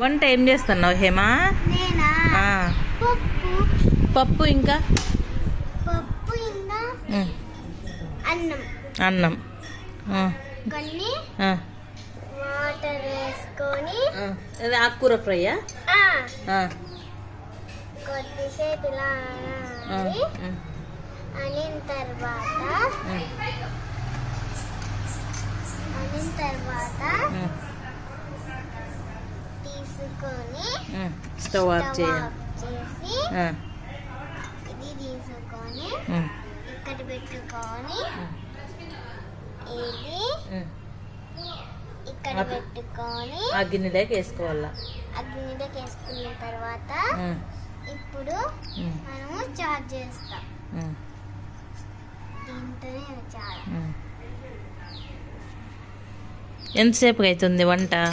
వంట ఏం చేస్తున్నావు హేమా? పప్పు ఇంకా అన్నం కొన్ని వాటర్ వేసుకొని ఆకుకూర ఫ్రైయా? కొద్దిసేపు ఇలా అనిన తీసుకొని స్టవ్ ఆఫ్ చేసి ఇది తీసుకొని ఇక్కడ పెట్టుకొని ఇది ఇక్కడ పెట్టుకొని ఆ గిన్నెలోకి వేసుకోవాలా. వేసుకున్న తర్వాత ఇప్పుడు మనము చార్జ్ చేస్తాం. దీంతోనే చాలా ఎంతసేపు అవుతుంది వంటనా?